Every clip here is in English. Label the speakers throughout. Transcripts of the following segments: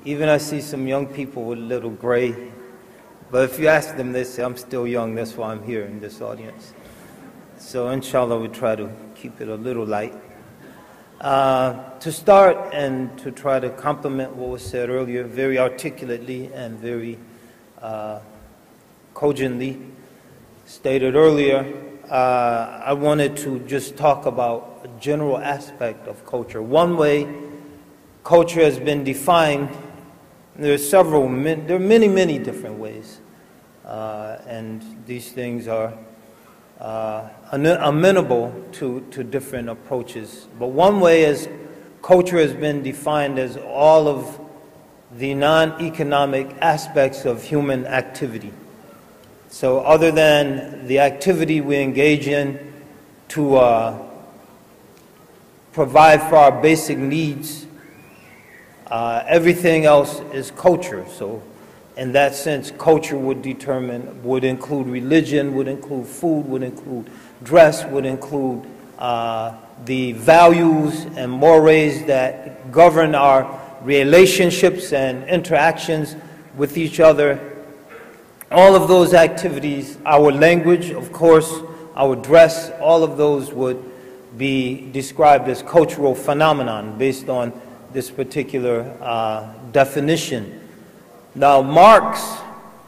Speaker 1: Even I see some young people with a little gray, but if you ask them, they say, I'm still young, that's why I'm here in this audience. So inshallah, we try to keep it a little light. To start and to try to complement what was said earlier, very articulately and very cogently stated earlier, I wanted to just talk about a general aspect of culture. One way culture has been defined, there are many different ways, and these things are amenable to different approaches. But one way is culture has been defined as all of the non-economic aspects of human activity. So other than the activity we engage in to provide for our basic needs, everything else is culture. So in that sense, culture would include religion, would include food, would include dress, would include the values and mores that govern our relationships and interactions with each other. All of those activities, our language, of course, our dress, all of those would be described as cultural phenomenon based on this particular definition. Now,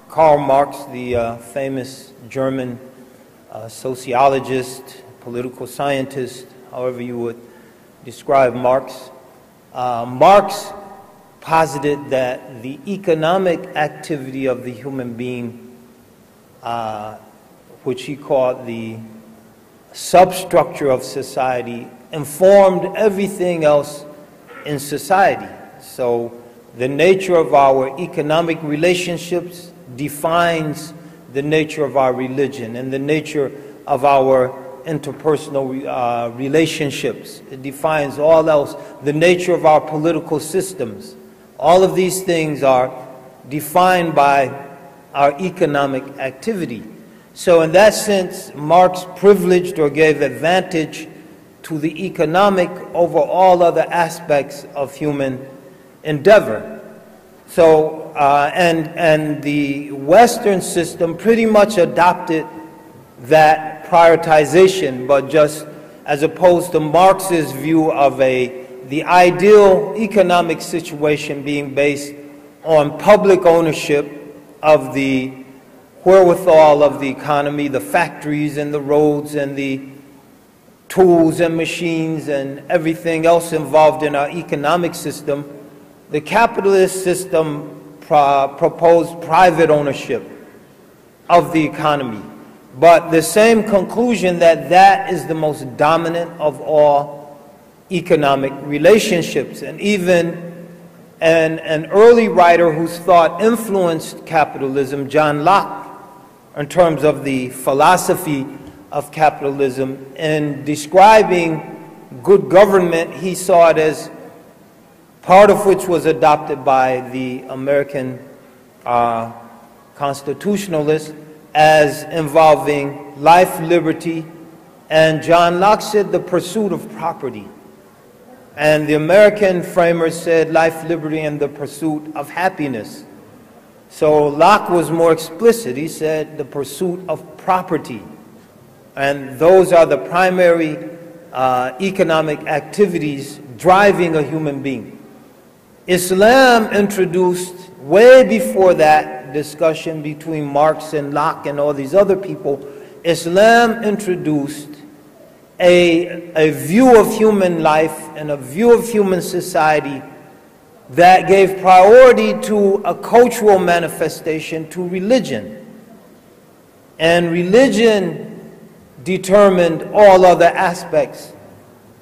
Speaker 1: Karl Marx, the famous German sociologist, political scientist, however you would describe Marx, Marx posited that the economic activity of the human being, which he called the substructure of society, informed everything else in society. So the nature of our economic relationships defines the nature of our religion and the nature of our interpersonal relationships. It defines all else, the nature of our political systems. All of these things are defined by our economic activity. So in that sense, Marx privileged or gave advantage to the economic over all other aspects of human endeavor. So, and the Western system pretty much adopted that prioritization, but just as opposed to Marx's view of the ideal economic situation being based on public ownership of the wherewithal of the economy, the factories and the roads and the tools and machines and everything else involved in our economic system. The capitalist system proposed private ownership of the economy. But the same conclusion that is the most dominant of all economic relationships. And even an early writer whose thought influenced capitalism, John Locke, in terms of the philosophy of capitalism, in describing good government, he saw it as part of which was adopted by the American constitutionalists as involving life, liberty, and John Locke said the pursuit of property. And the American framers said life, liberty, and the pursuit of happiness. So Locke was more explicit. He said the pursuit of property. And those are the primary economic activities driving a human being. Islam introduced, way before that discussion between Marx and Locke and all these other people, Islam introduced a view of human life and a view of human society that gave priority to a cultural manifestation, to religion. And religion determined all other aspects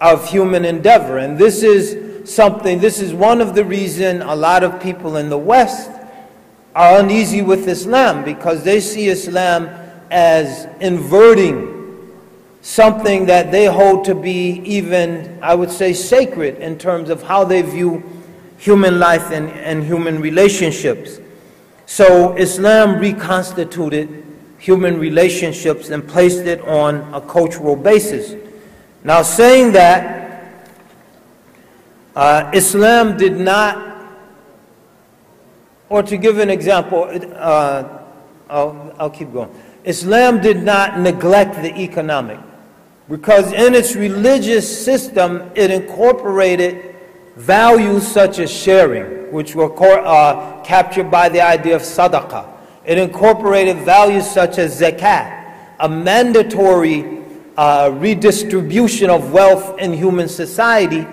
Speaker 1: of human endeavor. And this is one of the reasons a lot of people in the West are uneasy with Islam, because they see Islam as inverting something that they hold to be even, I would say, sacred in terms of how they view human life and human relationships. So Islam reconstituted human relationships and placed it on a cultural basis. Now, saying that, Islam did not or to give an example, I'll keep going. Islam did not neglect the economic, because in its religious system it incorporated values such as sharing, which were captured by the idea of sadaqah. It incorporated values such as zakat, a mandatory redistribution of wealth in human society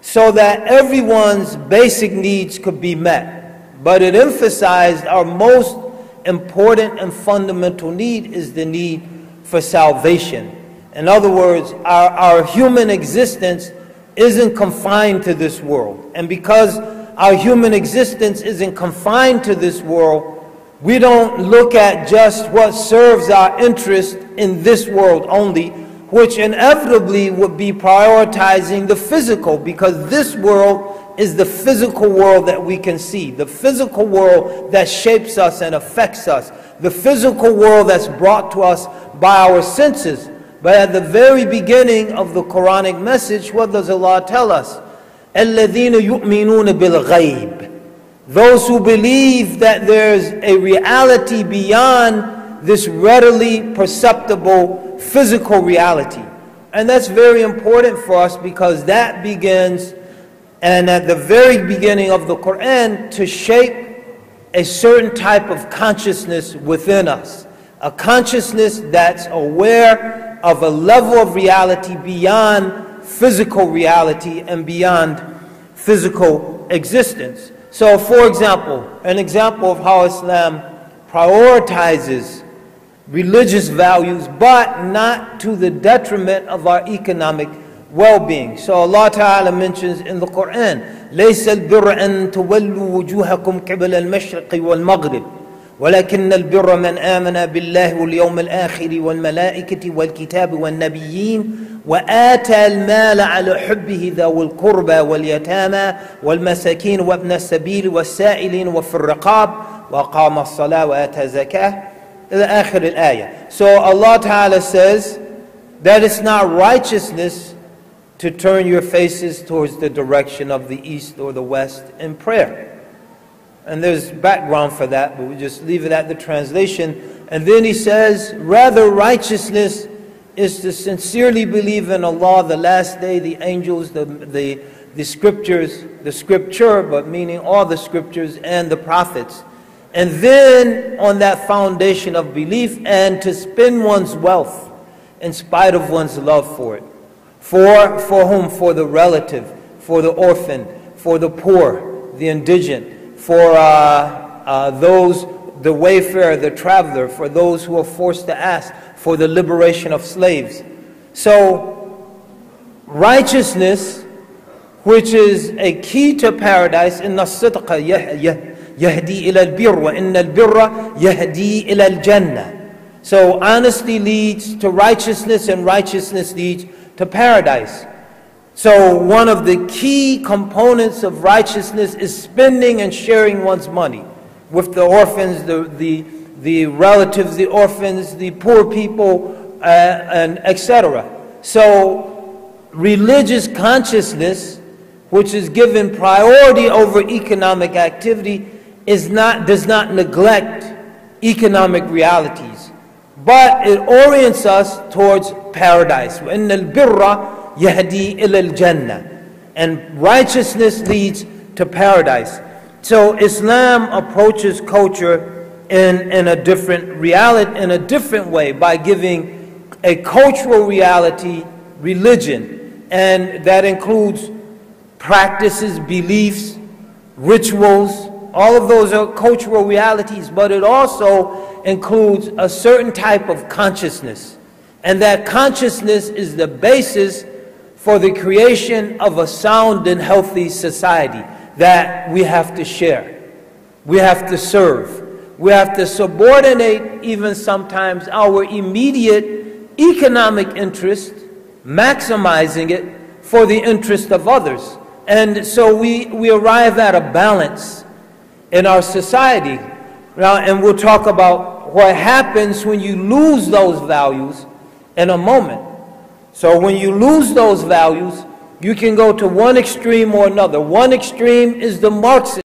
Speaker 1: so that everyone's basic needs could be met. But it emphasized our most important and fundamental need is the need for salvation. In other words, our human existence isn't confined to this world. And because our human existence isn't confined to this world, we don't look at just what serves our interest in this world only, which inevitably would be prioritizing the physical, because this world is the physical world that we can see, the physical world that shapes us and affects us, the physical world that's brought to us by our senses. But at the very beginning of the Quranic message, what does Allah tell us? الَّذِينَ يُؤْمِنُونَ بِالْغَيْبِ. Those who believe that there's a reality beyond this readily perceptible physical reality. And that's very important for us, because that begins, and at the very beginning of the Quran, to shape a certain type of consciousness within us. A consciousness that's aware of a level of reality beyond physical reality and beyond physical existence. So, for example, an example of how Islam prioritizes religious values, but not to the detriment of our economic well-being. So Allah Ta'ala mentions in the Quran, لَيْسَ الْبِرَّ أَن تُوَلُّوا وُجُوهَكُمْ قِبَلَ الْمَشْرِقِ وَالْمَغْرِبِ وَلَكِنَّ الْبِرَّ مَنْ آمَنَ بِاللَّهِ وَالْيَوْمِ الْآخِرِ وَالْمَلَائِكَةِ وَالْكِتَابِ وَالنَّبِيِّينَ وآتى المال على حبه ذوي القربى واليتامى والمساكين وابن السبيل والسائلين وفي الرقاب وأقام الصلاة وآتى الزكاة إلى آخر الآية. So Allah Ta'ala says that it's not righteousness to turn your faces towards the direction of the east or the west in prayer. And there's background for that, but we just leave it at the translation. And then he says, rather righteousness is to sincerely believe in Allah, the last day, the angels, the scriptures, the scripture, but meaning all the scriptures and the prophets. And then on that foundation of belief, and to spend one's wealth in spite of one's love for it. For whom? For the relative, for the orphan, for the poor, the indigent, for those, the wayfarer, the traveler, for those who are forced to ask, for the liberation of slaves. So, righteousness, which is a key to paradise, إِنَّ الصِّدْقَ يَهْدِي إِلَى الْبِرِّ وَإِنَّ الْبِرَّ يَهْدِي إِلَى الْجَنَّةِ. So, honesty leads to righteousness, and righteousness leads to paradise. So, one of the key components of righteousness is spending and sharing one's money with the orphans, the relatives, the orphans, the poor people, and etc. So, religious consciousness, which is given priority over economic activity, does not neglect economic realities, but it orients us towards paradise. وَإِنَّ الْبِرَّ يَهْدِي إِلَى الْجَنَّةِ. And righteousness leads to paradise. So Islam approaches culture in a different reality, in a different way, by giving a cultural reality religion, and that includes practices, beliefs, rituals. All of those are cultural realities, but it also includes a certain type of consciousness, and that consciousness is the basis for the creation of a sound and healthy society that we have to share, we have to serve. We have to subordinate even sometimes our immediate economic interest, maximizing it for the interest of others. And so we arrive at a balance in our society. Now, and we'll talk about what happens when you lose those values in a moment. So when you lose those values, you can go to one extreme or another. One extreme is the Marxist